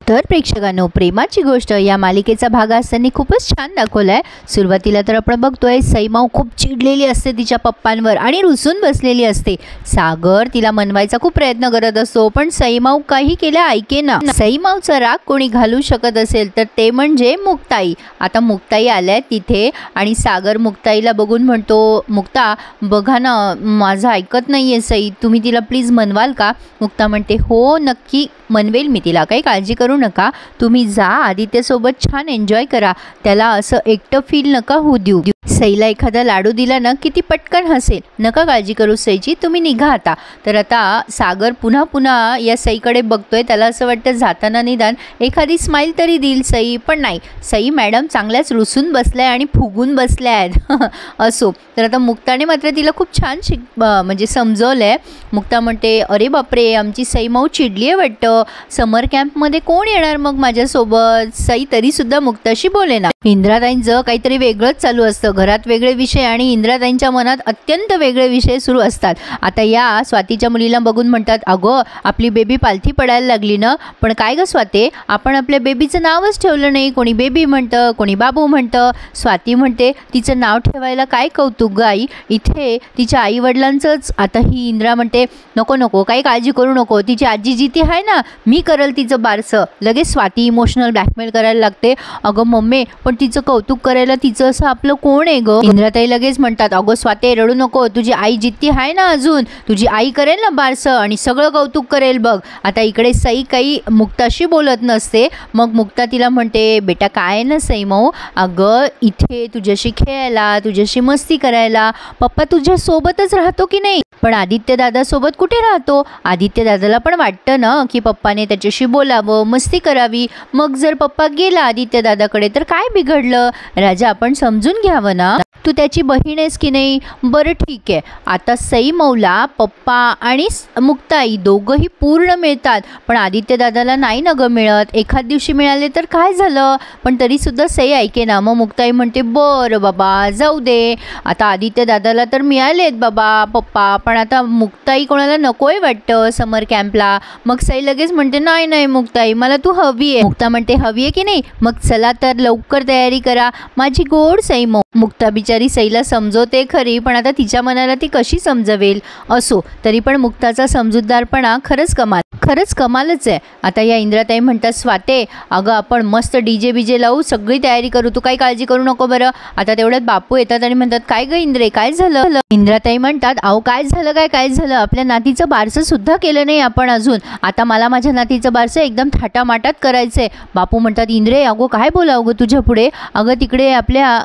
तर प्रेक्षकांनो, प्रेमाची गोष्ट या मालिकेचा भाग असताना खूपच छान दाखवलाय। सुरुवातीला तर आपण बघतोय सईमाऊ खूप चिडलेली असते तिच्या पप्पांवर आणि रुसून बसलेली असते। सागर तिला मनवायचा खूप प्रयत्न करत असतो, पण सईमाऊ काही केल्या ऐकेना। सईमाऊचा राग कोणी घालू शकत असेल तर ते म्हणजे मुक्ताई। आता मुक्ताई आल्या तिथे आणि सागर मुक्ताईला बघून म्हणतो, मुक्ता बघा ना, माझं ऐकत नाहीये सई, तुम्ही तिला प्लीज मनवाल का? मुक्ता म्हणते, हो नक्की मनवेल मी तिला, काही काळजी करू नका, तुम्ही जा आदित्यसोबत छान एन्जॉय करा, त्याला असं एकटं फील नका होऊ देऊ। सईला एखादा लाडू दिला ना की ती पटकन हसेल, नका काळजी करू सईची, तुम्ही निघा आता। तर आता सागर पुन्हा पुन्हा या सईकडे बघतोय, त्याला असं वाटतं जाताना निदान एखादी स्माईल तरी देईल सई, पण नाही, सई मॅडम चांगल्याच रुसून बसल्या आणि फुगून बसल्या आहेत। असो, तर आता मुक्ताने मात्र तिला खूप छान म्हणजे समजवलंय। मुक्ता म्हणते, अरे बापरे, आमची सईमाऊ चिडली आहे वाटतं, समर कॅम्पमध्ये कोण येणार मग माझ्यासोबत? सई तरीसुद्धा मुक्ताशी बोले ना। इंद्राताईंचं काहीतरी वेगळंच चालू असतं, घरात वेगळे विषय आणि इंद्राताईंच्या मनात अत्यंत वेगळे विषय सुरू असतात। आता या स्वातीच्या मुलीला बघून म्हणतात, अगं आपली बेबी पालथी पडायला लागली ना, पण काय ग स्वाते, आपण आपल्या बेबीचं नावच ठेवलं नाही, कोणी बेबी म्हणतं, कोणी बाबू म्हणतं। स्वाती म्हणते, तिचं नाव ठेवायला काय कौतुक ग आई, इथे तिच्या आई वडिलांचंच। आता ही इंद्रा म्हणते, नको नको, काही काळजी करू नको, तिची आजी जिथे आहे ना, मी करल तिचं बारसं। लगेच स्वाती इमोशनल ब्लॅकमेल करायला लागते, अगं मम्मी पण तिचं कौतुक करायला तिचं असं आपलं कोण आहे ग? इंद्राताई लगेच म्हणतात, अगं स्वाते रडू नको, तुझी आई जित्ती आहे ना अजून, तुझी आई करेल ना बारसं आणि सगळं कौतुक करेल बघ। आता इकडे सई काही मुक्ताशी बोलत नसते, मग मुक्ता तिला म्हणते, बेटा काय ना सईमाऊ, अगं इथे तुझ्याशी खेळायला, तुझ्याशी मस्ती करायला पप्पा तुझ्या सोबतच राहतो की नाही, पण आदित्य दादा सोबत कुठे राहतो? आदित्य दादाला पण वाटतं ना की पप्पाने त्याच्याशी बोलावं, मस्ती करावी, मग जर पप्पा गेला आदित्य दादाकडे तर काय बिघडलं? राजा आपण समजून घ्यावं ना, तू त्याची बहीण आहेस की नाही? बरं ठीक आहे, आता सईमाऊला पप्पा आणि मुक्ताई दोघंही पूर्ण मिळतात, पण आदित्य दादाला नाही ना ग मिळत, एखाद दिवशी मिळाले तर काय झालं? पण तरीसुद्धा सई ऐके ना। मग मुक्ताई म्हणते, बरं बाबा जाऊ दे, आता आदित्य दादाला तर मिळालेत बाबा पप्पा, पण आता मुक्ताई कोणाला नकोय वाटतं समर कॅम्पला। मग सई लगेच म्हणते, नाही नाही मुक्ताई, मला तू हवी आहे। मुक्ता म्हणते, हवी आहे की नाही, मग चला तर लवकर तयारी करा माझी गोड सईमाऊ। मुक्ता बिचारी सईला समजवते खरी, पण आता तिच्या मनाला ती कशी समजवेल? असो, तरी पण मुक्ताचा समजूतदारपणा खरंच कमालच आहे। आता या इंद्राताई म्हणतात, स्वाते अगं आपण मस्त डीजे बीजे लावू, सगळी तयारी करू, तू काही काळजी करू नको बरं। आता तेवढ्यात बापू येतात आणि म्हणतात, काय ग इंद्रे काय झालं? इंद्राताई म्हणतात, अहो काय झालं, आपल्या नातीचं बारसं सुद्धा केलं नाही आपण अजून, आता मला माझ्या नातीचं बारसं एकदम थाटामाटात करायचंय। बापू म्हणतात, इंद्रे अगो काय बोलावं गं तुझ्या पुढे, अगं तिकडे आपल्या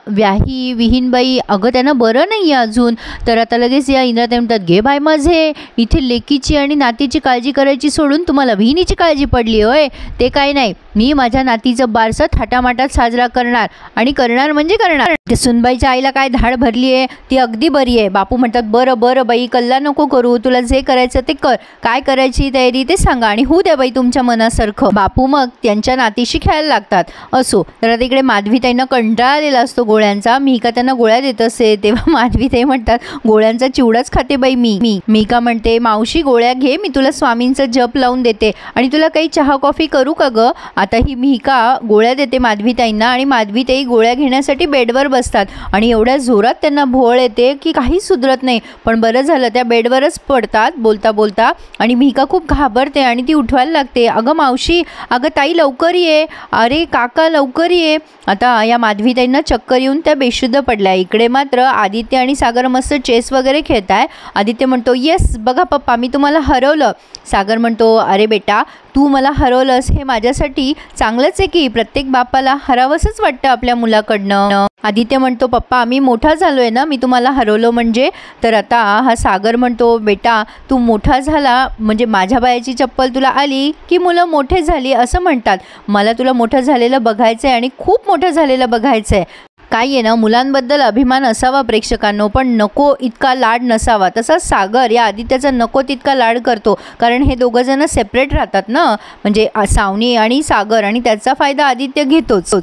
विहीनबाई अगं त्यांना बरं नाही आहे अजून। तर आता लगेच या इंद्राताई म्हणतात, घे बाय माझे, इथे लेकीची आणि नातीची काळजी करायची सोडून तुम्हाला विहिनीची काळजी पडली होय? ते काय नाही, मी माझ्या नातीचं बारसं थाटामाटात साजरा करणार, आणि करणार म्हणजे करणार। ते सुनबाईच्या आईला काय धाड भरली आहे, ती अगदी बरी आहे। बापू म्हणतात, बरं बाई कल्ला नको करू, तुला जे करायचं ते कर, काय करायची तयारी ते सांगा आणि होऊ द्या बाई तुमच्या मनासारखं। बापू मग त्यांच्या नातीशी खेळायला लागतात। असो, तर तिकडे माधवीताईंना कंटाळा आलेला असतो गोळ्यांचा, मिका त्यांना गोळ्या देत असते, तेव्हा माधवीताई म्हणतात, गोळ्यांचा चिवडाच खाते बाई मी। मिका म्हणते, मावशी गोळ्या घे, मी तुला स्वामींचा जप लावून देते, आणि तुला काही चहा कॉफी करू का ग? आता ही मिका गोळ्या देते माधवीताईंना, आणि माधवीताई गोळ्या घेण्यासाठी बेडवर बसतात, आणि एवढ्या जोरात त्यांना भोळ येते की काही सुधरत नाही, पण बरं झालं त्या बेडवरच पडतात बोलता बोलता, आणि मिका खूप घाबरते आणि ती उठवायला लागते, अगं मावशी, अगं ताई लवकर ये, अरे काका लवकर ये। आता या माधवीताईंना चक्कर येऊन त्या बेशुद्ध पडल्या। इकडे मात्र आदित्य आणि सागर मस्त चेस वगैरे खेळताय। आदित्य म्हणतो, येस बघा पप्पा मी तुम्हाला हरवलं। सागर म्हणतो, अरे बेटा तू मला हरवलंस हे माझ्यासाठी चांगलंच आहे की, प्रत्येक बापाला हरावंसच वाटतं आपल्या मुलाकडनं। आदित्य म्हणतो, पप्पा आम्ही मोठा झालोय ना, मी तुम्हाला हरवलं म्हणजे? तर आता हा सागर म्हणतो, बेटा तू मोठा झाला म्हणजे माझ्या बायाची चप्पल तुला आली की मुलं मोठे झाली असं म्हणतात, मला तुला मोठं झालेलं बघायचं आहे आणि खूप मोठं झालेलं बघायचं आहे। काय आहे ना, मुलांबद्दल अभिमान असावा प्रेक्षकांनो, पण नको इतका लाड नसावा। तसा सागर या आदित्याचा नको तितका लाड करतो, कारण हे दोघं जण सेपरेट राहतात ना, म्हणजे सावनी आणि सागर, आणि त्याचा फायदा आदित्य घेतोच।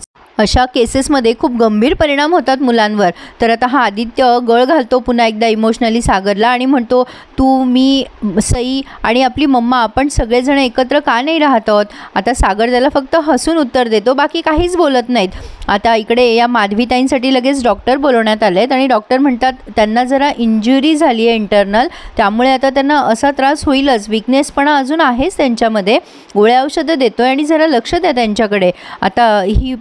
अशा केसेसमध्ये खूप गंभीर परिणाम होतात मुलांवर. तर आता हा आदित्य गळ घालतो पुन्हा एकदा इमोशनली सागरला आणि म्हणतो, तू, मी, सई आणि आपली मम्मा आपण सगळेजण एकत्र का नाही राहत आहोत. आता सागर त्याला फक्त हसून उत्तर देतो, बाकी काहीच बोलत नाहीत. आता इकडे या माधवीताईंसाठी लगेच डॉक्टर बोलवण्यात आले आहेत आणि डॉक्टर म्हणतात त्यांना जरा इंजुरी झाली आहे इंटरनल, त्यामुळे आता त्यांना असा त्रास होईलच, विकनेसपणा अजून आहेच त्यांच्यामध्ये. गोळ्या औषधं देतो आहे आणि जरा लक्ष द्या त्यांच्याकडे. आता ही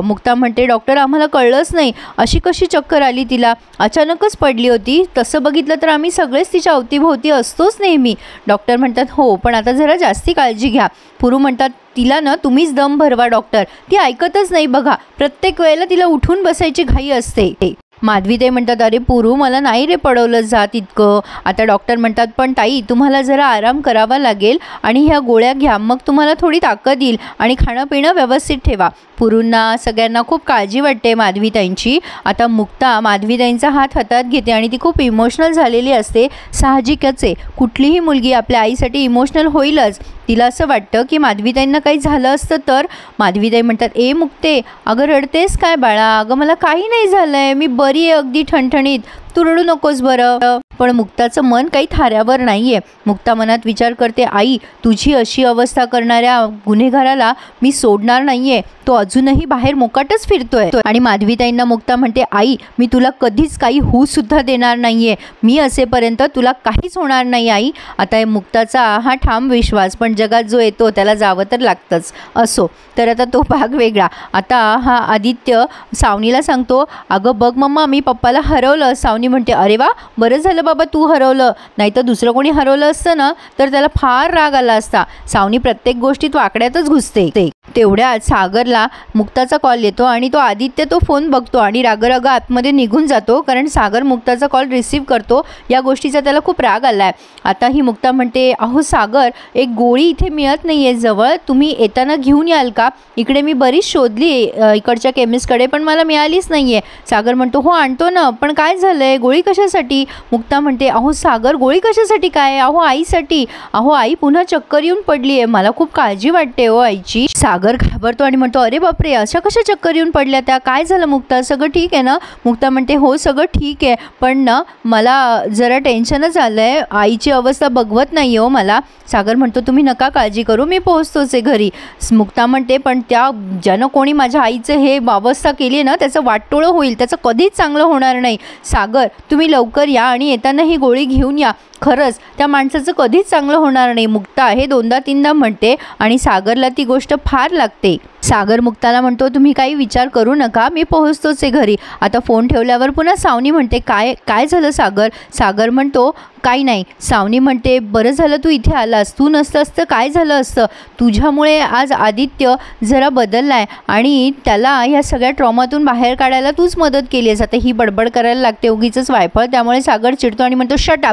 मुक्ता म्हणते, डॉक्टर आम्हाला कळलंच नाही, अशी कशी चक्कर आली तिला, अचानकच पडली होती. तसं बघितलं तर आम्ही सगळेच तिच्या अवतीभोवती असतोच नेहमी. डॉक्टर म्हणतात हो, पण आता जरा जास्ती काळजी घ्या. पुरू म्हणतात, तिला ना तुम्हीच दम भरवा डॉक्टर, ती ऐकतच नाही बघा, प्रत्येक वेळेला तिला उठून बसायची घाई असते. माधवीताई म्हणतात, अरे पुरू मला नाही रे पडवलं जात इतकं. आता डॉक्टर म्हणतात, पण ताई तुम्हाला जरा आराम करावा लागेल आणि ह्या गोळ्या घ्या, मग तुम्हाला थोडी ताकद येईल आणि खाणं पिणं व्यवस्थित ठेवा. पुरूंना सगळ्यांना खूप काळजी वाटते माधवीताईंची. आता मुक्ता माधवीताईंचा हात हातात घेते आणि ती खूप इमोशनल झालेली असते. साहजिकच आहे, कुठलीही मुलगी आपल्या आईसाठी इमोशनल होईलच. तिला असं वाटतं की माधवीताईंना काही झालं असतं तर. माधवीताई म्हणतात, ए मुक्ते, अगं रडतेस काय बाळा, अगं मला काही नाही झालं आहे, मी बरी आहे अगदी ठणठणीत, तू रडू नकोस बरं. पण मुक्ताचं मन काही थाऱ्यावर नाही आहे. मुक्ता मनात विचार करते, आई तुझी अशी अवस्था करणाऱ्या गुन्हेगाराला मी सोडणार नाही आहे, तो अजूनही बाहेर मोकाटच फिरतोय. आणि माधवीताईंना मुक्ता म्हणते, आई मी तुला कधीच काही होऊ सुद्धा देणार नाही आहे, मी असेपर्यंत तुला काहीच होणार नाही आई. आता मुक्ताचा हा ठाम विश्वास, पण जगात जो येतो त्याला जावं तर लागतंच. असो, तर आता तो भाग वेगळा. आता हा आदित्य सावनीला सांगतो, अगं बघ मम्मा मी पप्पाला हरवलं. सावनी म्हणते, अरे वा, बरं झालं बाबा तू हरवलं, नाही तर दुसरं कोणी हरवलं असतं ना तर त्याला फार राग आला असता. सावनी प्रत्येक गोष्टीत वाकड्यातच घुसते. तेवढ्यात सागरला मुक्ताचा कॉल येतो आणि तो आदित्य तो फोन बघतो आणि रागराग आतमध्ये निघून जातो, कारण सागर मुक्ताचा कॉल रिसीव्ह करतो. या गोष्टीचा त्याला खूप राग आला आहे. आता ही मुक्ता म्हणते, अहो सागर, एक गोळी इथे मिळत नाही आहे जवळ, तुम्ही येताना घेऊन याल का? इकडे मी बरीच शोधली इकडच्या केमिस्टकडे, पण मला मिळालीच नाही आहे. सागर म्हणतो, हो आणतो ना, पण काय झालं आहे, गोळी कशासाठी? मुक्ता म्हणते, अहो सागर, गोळी कशासाठी काय? अहो आईसाठी. अहो आई पुन्हा चक्कर येऊन पडली आहे, मला खूप काळजी वाटते हो आईची. सागर घाबरतो आणि म्हणतो, अरे बापरे, अशा कशा चक्कर येऊन पडल्या त्या, काय झालं मुक्ता, सगळं ठीक आहे ना? मुक्ता म्हणते, हो सगळं ठीक आहे, पण ना मला जरा टेन्शनच आलं आहे, आईची अवस्था बघवत नाही हो मला. सागर म्हणतो, तुम्ही नका काळजी करू, मी पोहोचतोच आहे घरी. मुक्ता म्हणते, पण त्या ज्यानं कोणी माझ्या आईचं हे अवस्था केली ना त्याचं वाटोळं होईल, त्याचं कधीच चांगलं होणार नाही. सागर तुम्ही लवकर या आणि येताना ही गोळी घेऊन या, खरंच त्या माणसाचं कधीच चांगलं होणार नाही. मुक्ता हे दोनदा तीनदा म्हणते आणि सागरला ती गोष्ट फार लागते. सागर मुक्ताला म्हणतो, तुम्ही काही विचार करू नका, मी पोहोचतोच आहे घरी. आता फोन ठेवल्यावर पुन्हा सावनी म्हणते, काय काय झालं सागर? सागर म्हणतो, काही नाही. सावनी म्हणते, बरं झालं तू इथे आलास, तू नसतंस तर काय झालं असतं, तुझ्यामुळे आज आदित्य जरा बदलला आहे आणि त्याला ह्या सगळ्या ट्रॉमातून बाहेर काढायला तूच मदत केली आहेस. आता ही बडबड करायला लागते उगीचच वायफळ, त्यामुळे सागर चिडतो आणि म्हणतो, शट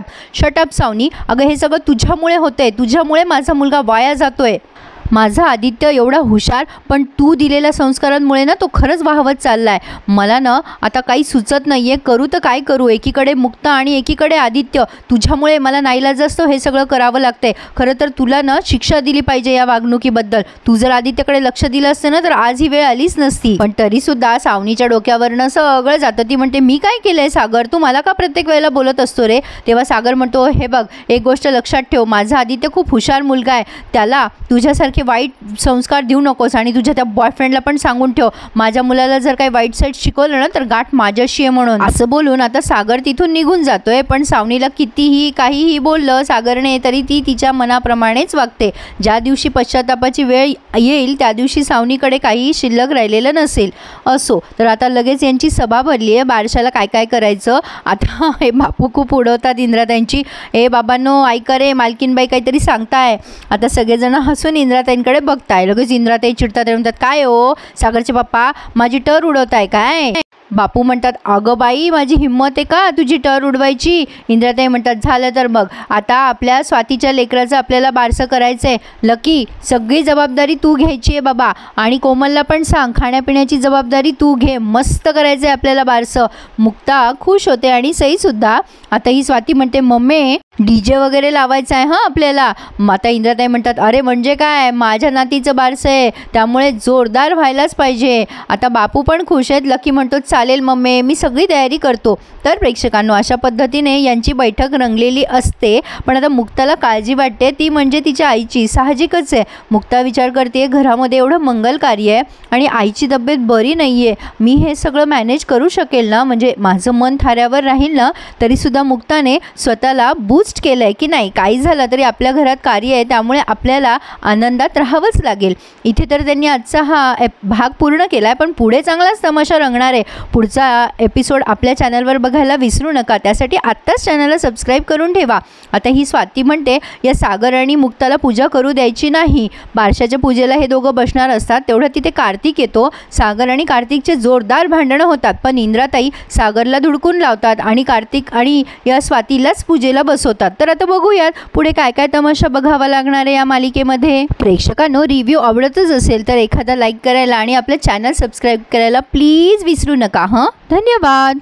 अप सावनी, अगं हे सगळं तुझ्यामुळे होतंय, तुझ्यामुळे माझा मुलगा वाया जातोय. माझा आदित्य एवढा हुशार, पण तू दिलेल्या संस्कारांमुळे ना तो खरंच वाहवत चालला आहे. मला ना आता काही सुचत नाही आहे, करू तर काय करू. एकीकडे मुक्ता आणि एकीकडे आदित्य, तुझ्यामुळे मला नाईलाज असतो हे सगळं करावं लागतंय. खरं तर तुला ना शिक्षा दिली पाहिजे या वागणुकीबद्दल. तू जर आदित्यकडे लक्ष दिलं असतं ना तर आज ही वेळ आलीच नसती. पण तरीसुद्धा सावनीच्या डोक्यावरनं सगळं जातं. ती म्हणते, मी काय केलं आहे सागर, तू मला का प्रत्येक वेळेला बोलत असतो रे? तेव्हा सागर म्हणतो, हे बघ, एक गोष्ट लक्षात ठेव, माझा आदित्य खूप हुशार मुलगा आहे, त्याला तुझ्यासारखं वाईट संस्कार देऊ नकोस आणि तुझ्या त्या बॉयफ्रेंडला पण सांगून ठेव, माझ्या मुलाला जर काही वाईट साईड शिकवलं ना तर गाठ माझ्याशी आहे म्हणून. असं बोलून आता सागर तिथून निघून जातोय. पण सावनीला कितीही काहीही बोललं सागरने तरी ती तिच्या मनाप्रमाणेच वागते. ज्या दिवशी पश्चातापाची वेळ येईल त्या दिवशी सावनीकडे काहीही शिल्लक राहिलेलं नसेल. असो, तर आता लगेच यांची सभा भरली आहे, बारशाला काय काय करायचं. आता हे बापू खूप उडवतात इंद्राताईंची, हे बाबांनो ऐका रे, मालकीनबाई काहीतरी सांगताय. आता सगळेजण हसून इंद्राताईंकडे बघताय. लगेच इंद्राताई चिडतात, म्हणतात, काय हो सागरचे पप्पा, माझी टर उडवताय काय? बापू म्हणतात, अगं बाई, माझी हिम्मत आहे का तुझी टर उडवायची? इंद्राताई म्हणतात, झालं तर मग आता आपल्या स्वातीच्या लेकराचं आपल्याला बारसं करायचं आहे. लकी, सगळी जबाबदारी तू घ्यायची आहे बाबा, आणि कोमलला पण सांग, खाण्यापिण्याची जबाबदारी तू घे, मस्त करायचं आहे आपल्याला बारसं. मुक्ता खुश होते आणि सईसुद्धा. आता ही स्वाती म्हणते, मम्मी डीजे वगैरे लावायचं आहे हां आपल्याला. आता इंद्राताई म्हणतात, अरे म्हणजे काय, माझ्या नातीचं बारसं आहे त्यामुळे जोरदार व्हायलाच पाहिजे. आता बापू पण खुश आहेत. लकी म्हणतो, चालेल मम्मी, मी सगळी तयारी करतो. तर प्रेक्षकांनो, अशा पद्धतीने यांची बैठक रंगलेली असते. पण आता मुक्ताला काळजी वाटते, ती म्हणजे तिच्या आईची. साहजिकच आहे. मुक्ता विचार करते, घरामध्ये एवढं मंगल कार्य आहे आणि आईची तब्येत बरी नाही आहे, मी हे सगळं मॅनेज करू शकेल ना, म्हणजे माझं मन थाऱ्यावर राहील ना. तरीसुद्धा मुक्ताने स्वतःला बूस्ट केलं आहे की नाही, काही झालं तरी आपल्या घरात कार्य आहे त्यामुळे आपल्याला आनंदात राहावंच लागेल. इथे तर त्यांनी आजचा हा भाग पूर्ण केला आहे, पण पुढे चांगलाच तमाशा रंगणार आहे. पुढचा एपिसोड आपल्या चॅनलवर बघायला विसरू नका. त्यासाठी आत्ताच चॅनलला सबस्क्राईब करून ठेवा. आता ही स्वाती म्हणते, या सागर आणि मुक्ताला पूजा करू द्यायची नाही. बारशाच्या पूजेला हे दोघं बसणार असतात, तेवढं तिथे कार्तिक येतो. सागर आणि कार्तिकचे जोरदार भांडणं होतात, पण इंद्राताई सागरला धुडकून लावतात आणि कार्तिक आणि या स्वातीलाच पूजेला बसवतात. तर आता बघूयात पुढे काय काय तमाशा बघावा लागणार आहे या मालिकेमध्ये. प्रेक्षकांनो, रिव्ह्यू आवडतच असेल तर एखादा लाईक करायला आणि आपलं चॅनल सबस्क्राईब करायला प्लीज विसरू नका. धन्यवाद.